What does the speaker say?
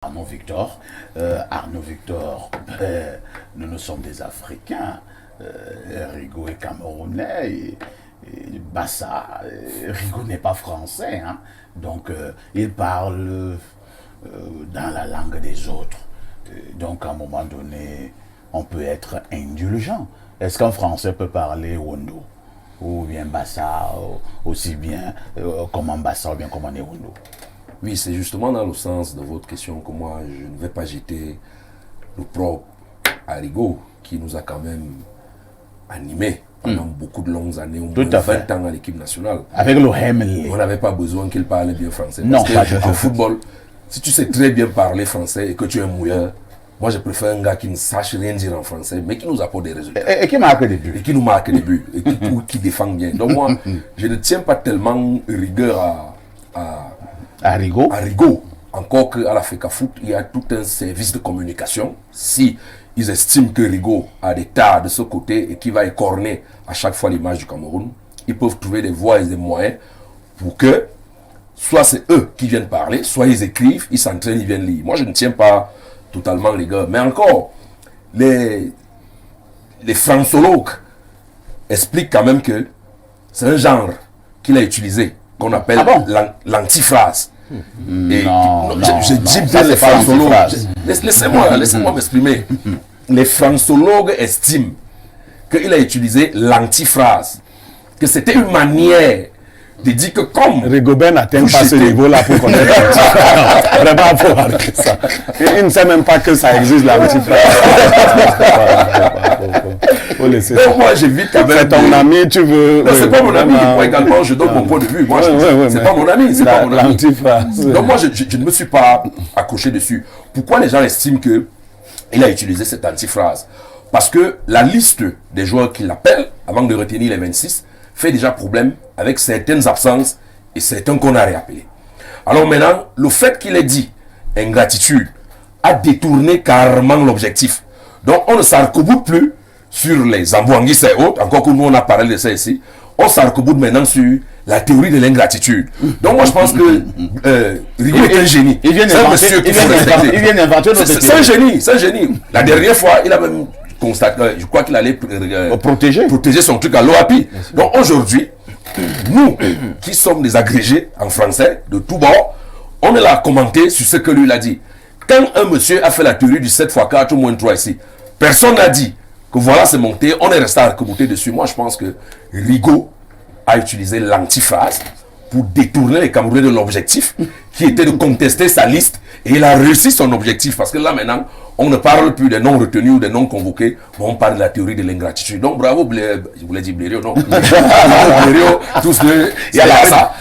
Arnaud Victor. Arnaud Victor, nous sommes des Africains. Rigaud est camerounais. Et Bassa, Rigaud n'est pas français. Hein. Donc, il parle dans la langue des autres. Donc, à un moment donné, on peut être indulgent. Est-ce qu'un Français peut parler Wondo ou bien Bassa aussi bien comme Bassa ou bien comme Wondo? Oui, c'est justement dans le sens de votre question que moi, je ne vais pas jeter le propre à Rigaud, qui nous a quand même animés pendant beaucoup de longues années, au moins 20 ans à l'équipe nationale. Avec le Hemley. On n'avait pas besoin qu'il parle bien français. Non, parce que en football, si tu sais très bien parler français et que tu es un mouilleur, moi je préfère un gars qui ne sache rien dire en français, mais qui nous apporte des résultats. Et qui marque des buts. Et qui nous marque des buts. Et qui défend bien. Donc moi, je ne tiens pas tellement rigueur à Rigaud. Encore qu'à la FECAFOOT, il y a tout un service de communication. Si ils estiment que Rigaud a des tares de ce côté et qu'il va écorner à chaque fois l'image du Cameroun, ils peuvent trouver des voies et des moyens pour que soit c'est eux qui viennent parler, soit ils écrivent, ils s'entraînent, ils viennent lire. Moi, je ne tiens pas totalement les gars. Mais encore, les franxologues expliquent quand même que c'est un genre qu'il a utilisé, qu'on appelle l'antiphrase. Je dis bien les franxologues. Laissez-moi m'exprimer. Les franxologues estiment qu'il a utilisé l'antiphrase, que c'était une manière de dire que comme Rigobert n'atteint pas ce niveau-là pour connaître l'antifrase. Vraiment, pour arrêter ça. Il ne sait même pas que ça existe, l'antifrase. Faut laisser ça. Donc moi, j'évite quand même. C'est ton ami, tu veux. Non, c'est pas mon ami. Moi également, je donne mon point de vue. Moi, c'est pas mon ami. C'est pas mon ami. Donc moi, je ne me suis pas accroché dessus. Pourquoi les gens estiment que il a utilisé cette antiphrase? Parce que la liste des joueurs qu'il appelle, avant de retenir les 26, fait déjà problème avec certaines absences et certains qu'on a réappelés. Alors maintenant, le fait qu'il ait dit ingratitude a détourné carrément l'objectif. Donc on ne s'arc-boute plus sur les Ambouanguis et autres, encore que nous on a parlé de ça ici, on s'arc-boute maintenant sur la théorie de l'ingratitude. Donc moi je pense que Rigaud est un génie. Il vient d'inventer notre théorie. C'est un génie. La dernière fois, il a même constaté, je crois qu'il allait protéger son truc à l'OAPI. Donc aujourd'hui, nous qui sommes des agrégés en français de tous bords, on est là à commenter sur ce que lui a dit. Quand un monsieur a fait la théorie du 7x4 moins 3 ici, personne n'a dit que voilà c'est monté, on est resté à recommenter dessus. Moi je pense que Rigaud a utilisé l'antiphrase pour détourner les Camerounais de l'objectif qui était de contester sa liste, et il a réussi son objectif parce que là maintenant on ne parle plus des non retenus ou des non convoqués, mais on parle de la théorie de l'ingratitude. Donc bravo, je voulais dire Blériot, non. Blériot, tout ce que il y a là ça.